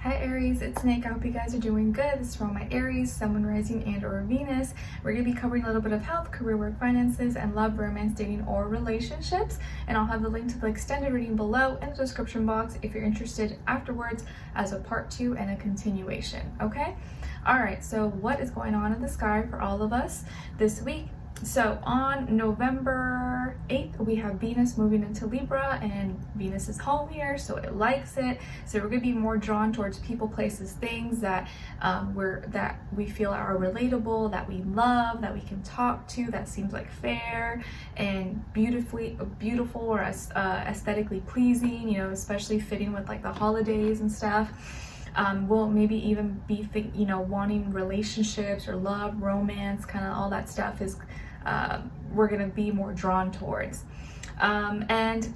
Hi Aries, it's Nick. I hope you guys are doing good. This is for all my Aries, Sun, Moon, Rising, and or Venus. We're going to be covering a little bit of health, career, work, finances, and love, romance, dating, or relationships. And I'll have the link to the extended reading below in the description box if you're interested afterwards as a part 2 and a continuation, okay? Alright, so what is going on in the sky for all of us this week? So on November 8th, we have Venus moving into Libra, and Venus is home here, so it likes it. So we're going to be more drawn towards people, places, things that we feel are relatable, that we love, that we can talk to, that seems like fair and beautiful or aesthetically pleasing, you know, especially fitting with like the holidays and stuff. We'll maybe even be wanting relationships or love, romance, kind of all that stuff is we're gonna be more drawn towards. And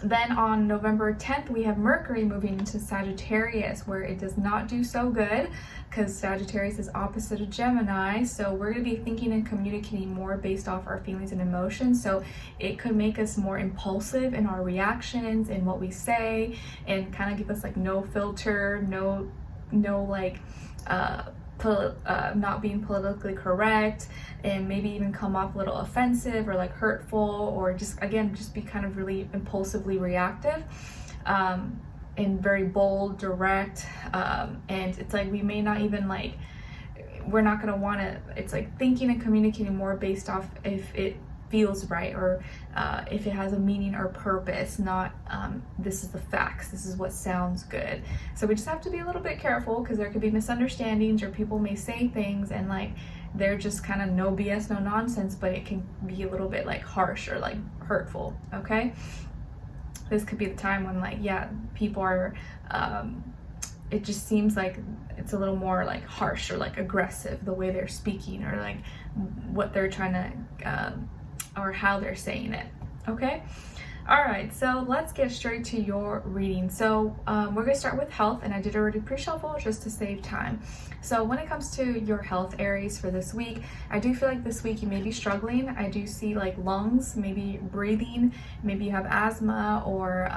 then on November 10th, we have Mercury moving into Sagittarius, where it does not do so good because Sagittarius is opposite of Gemini. So we're going to be thinking and communicating more based off our feelings and emotions. So it could make us more impulsive in our reactions and what we say, and kind of give us like no filter, no like not being politically correct, and maybe even come off a little offensive or like hurtful, or just be kind of really impulsively reactive, and very bold, direct, and it's like we may not even like, we're not going to want to, it's like thinking and communicating more based off if it feels right, or if it has a meaning or purpose, not this is the facts, this is what sounds good. So we just have to be a little bit careful, because there could be misunderstandings, or people may say things and like they're just kind of no BS, no nonsense, but it can be a little bit like harsh or like hurtful, okay? This could be the time when like, yeah, people are it just seems like it's a little more like harsh or like aggressive, the way they're speaking, or like what they're trying to or how they're saying it, okay? All right, so let's get straight to your reading. So we're gonna start with health, and I did already pre-shuffle just to save time. So when it comes to your health, Aries, for this week, I do feel like this week you may be struggling. I do see like lungs, maybe breathing, maybe you have asthma, or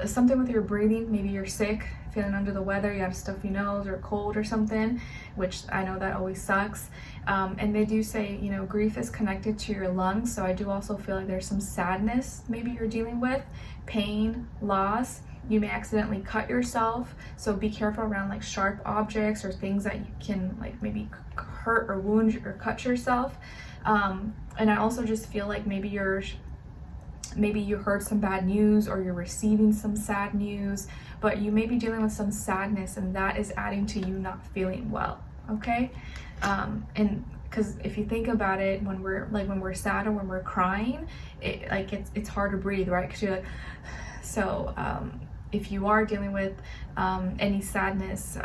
something with your breathing. Maybe you're sick, feeling under the weather, you have a stuffy nose or cold or something, which I know that always sucks. And they do say, you know, grief is connected to your lungs, so I do also feel like there's some sadness maybe you're dealing with, pain, loss. You may accidentally cut yourself, so be careful around like sharp objects or things that you can like maybe hurt or wound or cut yourself. And I also just feel like maybe you heard some bad news, or you're receiving some sad news, but you may be dealing with some sadness, and that is adding to you not feeling well, okay? And because if you think about it, when we're sad or when we're crying, it's hard to breathe, right? Because you're like, so if you are dealing with any sadness,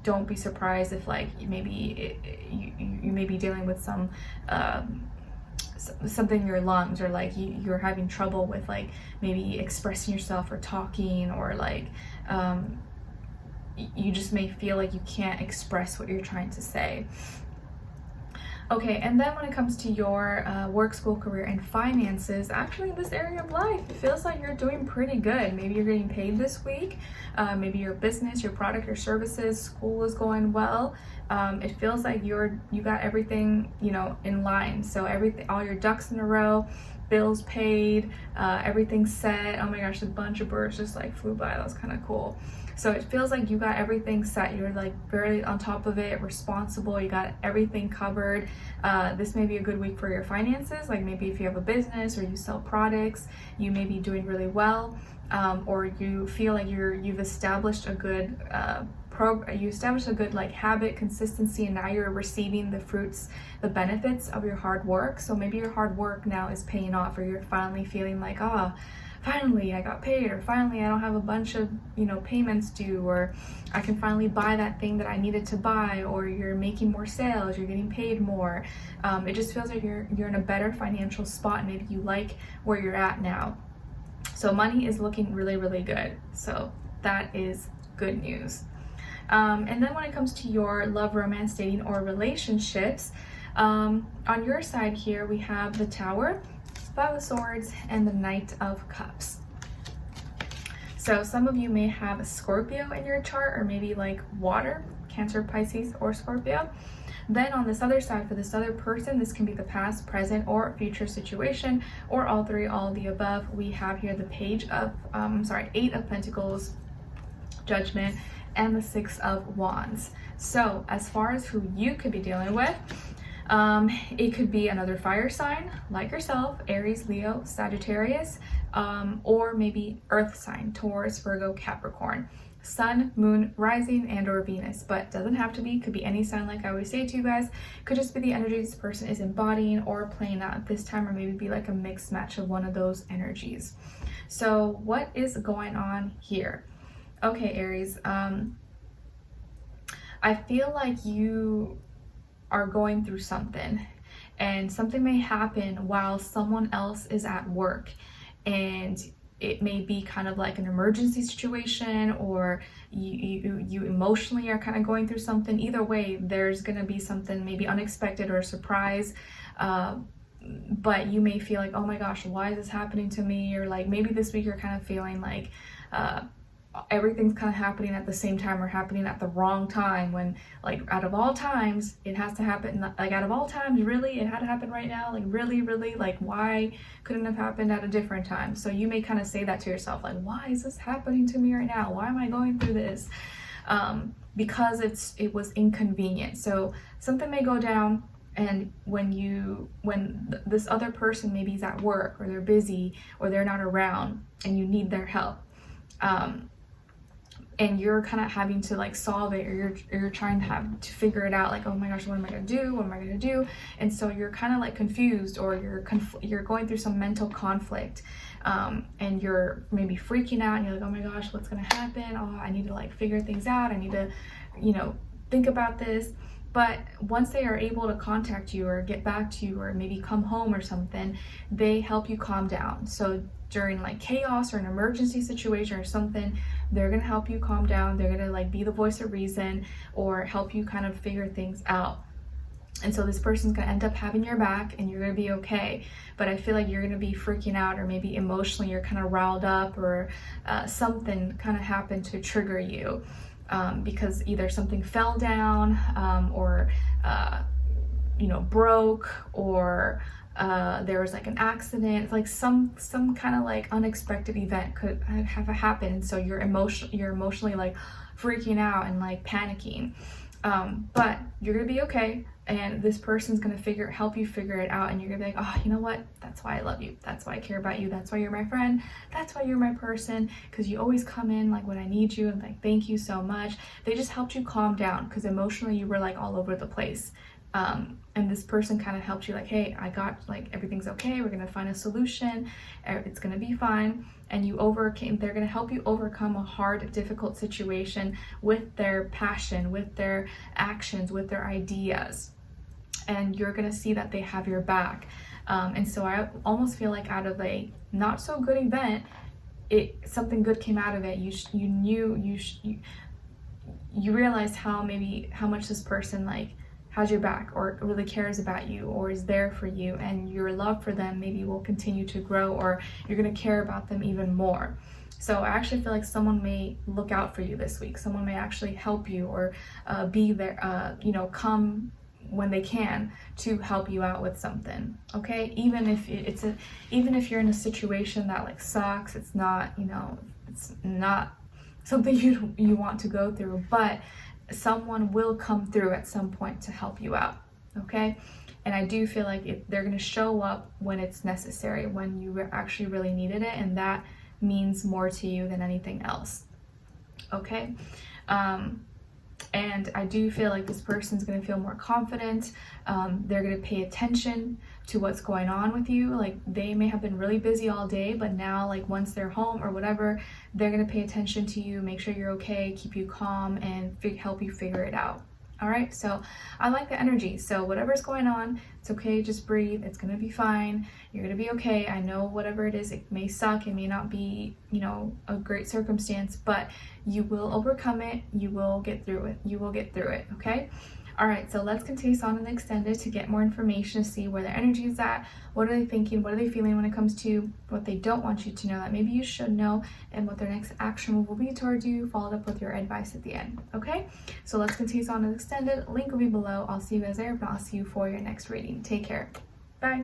don't be surprised if like you may be dealing with something in your lungs, or like you're having trouble with like maybe expressing yourself or talking, or like you just may feel like you can't express what you're trying to say. Okay, and then when it comes to your work, school, career, and finances, actually in this area of life, it feels like you're doing pretty good. Maybe you're getting paid this week. Maybe your business, your product, your services, school is going well. It feels like you got everything, you know, in line. So all your ducks in a row, bills paid, everything's set. Oh my gosh, a bunch of birds just like flew by. That was kind of cool. So it feels like you got everything set. You're like very on top of it, responsible. You got everything covered. This may be a good week for your finances. Like maybe if you have a business or you sell products, you may be doing really well. Or you feel like you've established a good like habit, consistency, and now you're receiving the fruits, the benefits of your hard work. So maybe your hard work now is paying off, or you're finally feeling like, finally I got paid, or finally I don't have a bunch of, you know, payments due, or I can finally buy that thing that I needed to buy, or you're making more sales, you're getting paid more. It just feels like you're in a better financial spot, and maybe you like where you're at now. So money is looking really, really good. So that is good news. And then when it comes to your love, romance, dating, or relationships, on your side here, we have the Tower, Five of Swords, and the Knight of Cups. So some of you may have a Scorpio in your chart, or maybe like water, Cancer, Pisces, or Scorpio. Then on this other side, for this other person, this can be the past, present, or future situation, or all three, all of the above. We have here the Eight of Pentacles, Judgment, and the Six of Wands. So as far as who you could be dealing with, it could be another fire sign like yourself, Aries, Leo, Sagittarius, or maybe earth sign, Taurus, Virgo, Capricorn, Sun, Moon, Rising, and or Venus. But doesn't have to be, could be any sign. Like I always say to you guys, could just be the energy this person is embodying or playing out at this time, or maybe be like a mixed match of one of those energies. So what is going on here? Okay, Aries, I feel like you are going through something, and something may happen while someone else is at work, and it may be kind of like an emergency situation, or you emotionally are kind of going through something. Either way, there's gonna be something maybe unexpected or a surprise, but you may feel like, oh my gosh, why is this happening to me? Or like maybe this week you're kind of feeling like everything's kind of happening at the same time, or happening at the wrong time, when like out of all times it has to happen, like out of all times, really it had to happen right now, like really like why couldn't have happened at a different time? So you may kind of say that to yourself, like, why is this happening to me right now? Why am I going through this? Because it was inconvenient. So something may go down, and when this other person maybe is at work, or they're busy, or they're not around, and you need their help, and you're kind of having to like solve it, or you're trying to figure it out, like, oh my gosh, what am I gonna do? What am I gonna do? And so you're kind of like confused, or you're going through some mental conflict, and you're maybe freaking out, and you're like, oh my gosh, what's gonna happen? Oh, I need to like figure things out. I need to, think about this. But once they are able to contact you, or get back to you, or maybe come home or something, they help you calm down. So during like chaos or an emergency situation or something, they're gonna help you calm down. They're gonna like be the voice of reason, or help you kind of figure things out. And so this person's gonna end up having your back, and you're gonna be okay. But I feel like you're gonna be freaking out, or maybe emotionally you're kind of riled up, or something kind of happened to trigger you, because either something fell down, or broke, or there was like an accident, like some kind of like unexpected event could have happened, and so you're emotionally like freaking out and like panicking, but you're gonna be okay, and this person's gonna help you figure it out, and you're gonna be like, oh, you know what, that's why I love you, that's why I care about you, that's why you're my friend, that's why you're my person, because you always come in like when I need you, and like, thank you so much. They just helped you calm down, because emotionally you were like all over the place. And this person kind of helped you, like, hey, I got, like, everything's okay, we're gonna find a solution, it's gonna be fine. And they're gonna help you overcome a hard, difficult situation with their passion, with their actions, with their ideas. And you're gonna see that they have your back. And so I almost feel like out of a not so good event, something good came out of it. You realized how much this person like has your back, or really cares about you, or is there for you, and your love for them maybe will continue to grow, or you're going to care about them even more. So I actually feel like someone may look out for you this week. Someone may actually help you, or be there, come when they can to help you out with something. Okay, even if you're in a situation that like sucks, it's not something you want to go through, but someone will come through at some point to help you out. Okay, and I do feel like they're going to show up when it's necessary, when you actually really needed it, and that means more to you than anything else. Okay, and I do feel like this person's going to feel more confident. They're going to pay attention to what's going on with you. Like, they may have been really busy all day, but now, like, once they're home or whatever, they're going to pay attention to you, make sure you're okay, keep you calm, and help you figure it out. All right, so I like the energy. So whatever's going on, it's okay, just breathe, it's gonna be fine, you're gonna be okay. I know whatever it is, it may suck, it may not be, a great circumstance, but you will overcome it, you will get through it, okay? All right, so let's continue on in the extended to get more information, to see where their energy is at, what are they thinking, what are they feeling when it comes to what they don't want you to know that maybe you should know, and what their next action move will be towards you, followed up with your advice at the end, okay? So let's continue on in the extended. Link will be below. I'll see you guys there, but I'll see you for your next reading. Take care.